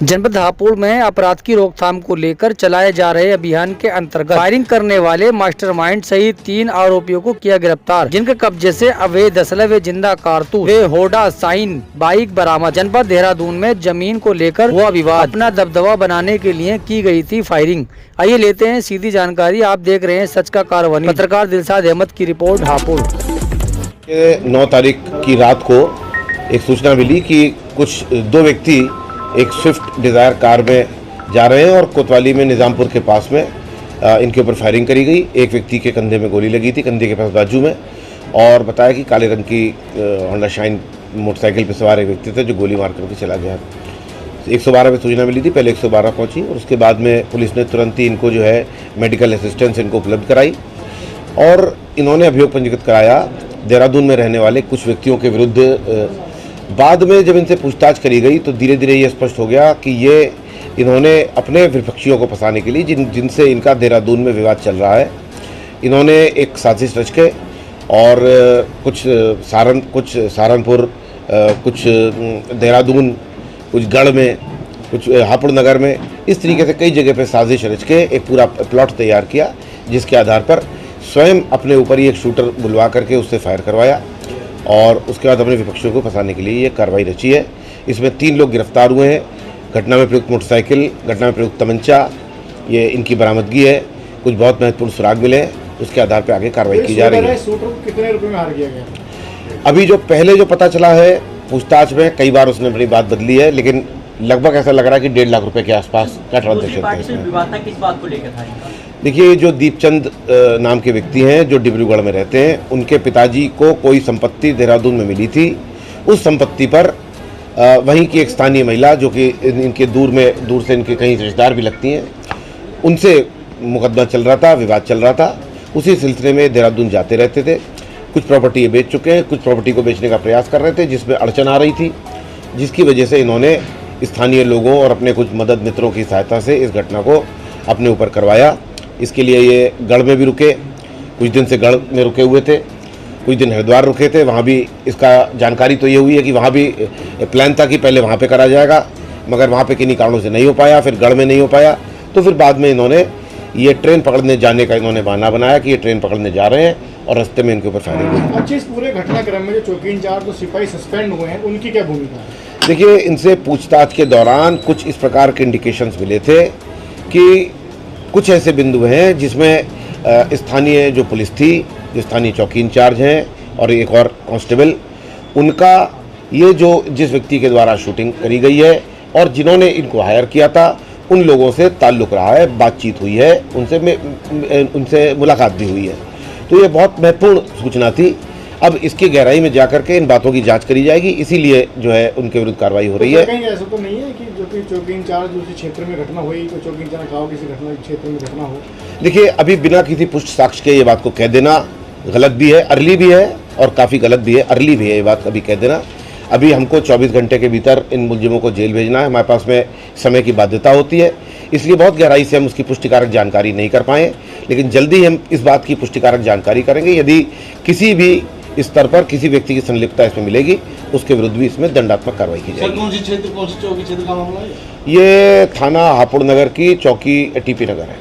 जनपद हापुड़ में अपराध की रोकथाम को लेकर चलाए जा रहे अभियान के अंतर्गत फायरिंग करने वाले मास्टरमाइंड सहित 3 आरोपियों को किया गिरफ्तार, जिनके कब्जे से अवैध असलह व जिंदा कारतूस व होडा साइन बाइक बरामद। जनपद देहरादून में जमीन को लेकर हुआ विवाद, अपना दबदबा बनाने के लिए की गई थी फायरिंग। आइए लेते हैं सीधी जानकारी। आप देख रहे हैं सच का कारवानी। पत्रकार दिलशाद अहमद की रिपोर्ट, हापुड़। 9 तारीख की रात को एक सूचना मिली कि कुछ 2 व्यक्ति एक स्विफ्ट डिज़ायर कार में जा रहे हैं और कोतवाली में निज़ामपुर के पास में इनके ऊपर फायरिंग करी गई। एक व्यक्ति के कंधे में गोली लगी थी, कंधे के पास बाजू में, और बताया कि काले रंग की होंडा शाइन मोटरसाइकिल पर सवार एक व्यक्ति थे जो गोली मार करके चला गया। 112 पे सूचना मिली थी, पहले 112 पहुंची और उसके बाद में पुलिस ने तुरंत ही इनको जो है मेडिकल असिस्टेंस इनको उपलब्ध कराई और इन्होंने अभियोग पंजीकृत कराया देहरादून में रहने वाले कुछ व्यक्तियों के विरुद्ध। बाद में जब इनसे पूछताछ करी गई तो धीरे धीरे ये स्पष्ट हो गया कि ये इन्होंने अपने विपक्षियों को फंसाने के लिए जिनसे इनका देहरादून में विवाद चल रहा है, इन्होंने एक साजिश रच के और कुछ सहारनपुर, कुछ देहरादून, कुछ गढ़ में, कुछ हापुड़ नगर में, इस तरीके से कई जगह पे साजिश रच के एक पूरा प्लॉट तैयार किया, जिसके आधार पर स्वयं अपने ऊपर ही एक शूटर बुलवा करके उससे फायर करवाया और उसके बाद अपने विपक्षियों को फंसाने के लिए ये कार्रवाई रची है। इसमें 3 लोग गिरफ्तार हुए हैं। घटना में प्रयुक्त मोटरसाइकिल, घटना में प्रयुक्त तमंचा, ये इनकी बरामदगी है। कुछ बहुत महत्वपूर्ण सुराग मिले हैं, उसके आधार पर आगे कार्रवाई की जा रही है। शूटर को कितने रुपए में हार किया गया? अभी जो पहले जो पता चला है पूछताछ में, कई बार उसने अपनी बात बदली है, लेकिन लगभग ऐसा लग रहा है कि 1.5 लाख रुपए के आसपास का ट्रांजेक्शन था। देखिए, जो दीपचंद नाम के व्यक्ति हैं जो डिब्रूगढ़ में रहते हैं, उनके पिताजी को कोई संपत्ति देहरादून में मिली थी। उस संपत्ति पर वहीं की एक स्थानीय महिला जो कि इनके दूर से इनके कहीं रिश्तेदार भी लगती हैं, उनसे मुकदमा चल रहा था, विवाद चल रहा था। उसी सिलसिले में देहरादून जाते रहते थे। कुछ प्रॉपर्टी ये बेच चुके हैं, कुछ प्रॉपर्टी को बेचने का प्रयास कर रहे थे, जिसमें अड़चन आ रही थी, जिसकी वजह से इन्होंने स्थानीय लोगों और अपने कुछ मदद मित्रों की सहायता से इस घटना को अपने ऊपर करवाया। इसके लिए ये गढ़ में भी रुके, कुछ दिन से गढ़ में रुके हुए थे, कुछ दिन हरिद्वार रुके थे। वहाँ भी इसका जानकारी तो ये हुई है कि वहाँ भी प्लान था कि पहले वहाँ पे करा जाएगा, मगर वहाँ पे किन्हीं कारणों से नहीं हो पाया, फिर गढ़ में नहीं हो पाया। तो फिर बाद में इन्होंने ये ट्रेन पकड़ने जाने का इन्होंने बहाना बनाया कि ये ट्रेन पकड़ने जा रहे हैं और रास्ते में इनके ऊपर फायरिंग हुई। अच्छा, इस पूरे घटनाक्रम में जो चौकी इंचार्ज जो सिपाही सस्पेंड हुए हैं, उनकी क्या भूमिका है? देखिए, इनसे पूछताछ के दौरान कुछ इस प्रकार के इंडिकेशंस मिले थे कि कुछ ऐसे बिंदु हैं जिसमें स्थानीय जो पुलिस थी, जो स्थानीय चौकी इंचार्ज हैं और एक और कांस्टेबल, उनका ये जो जिस व्यक्ति के द्वारा शूटिंग करी गई है और जिन्होंने इनको हायर किया था, उन लोगों से ताल्लुक़ रहा है, बातचीत हुई है, उनसे मुलाकात भी हुई है। तो ये बहुत महत्वपूर्ण सूचना थी। अब इसकी गहराई में जाकर के इन बातों की जांच करी जाएगी, इसीलिए जो है उनके विरुद्ध कार्रवाई हो रही है। कहीं ऐसा तो नहीं है कि जो कि चौकी इंचार्ज उसी क्षेत्र में घटना हुई तो चौकी इंचार्ज का किसी घटना क्षेत्र में घटना हो? देखिए, अभी बिना किसी पुष्ट साक्ष्य के ये बात को कह देना गलत भी है, अर्ली भी है और काफ़ी गलत भी है। अर्ली भी है ये बात अभी कह देना। अभी हमको 24 घंटे के भीतर इन मुलजिमों को जेल भेजना है, हमारे पास में समय की बाध्यता होती है, इसलिए बहुत गहराई से हम उसकी पुष्टिकारक जानकारी नहीं कर पाए, लेकिन जल्दी हम इस बात की पुष्टिकारक जानकारी करेंगे। यदि किसी भी स्तर पर किसी व्यक्ति की संलिप्तता इसमें मिलेगी, उसके विरुद्ध भी इसमें दंडात्मक कार्रवाई की जाएगी। कौन सी चौकी क्षेत्र का मामला है? ये थाना हापुड़ नगर की चौकी टीपी नगर है।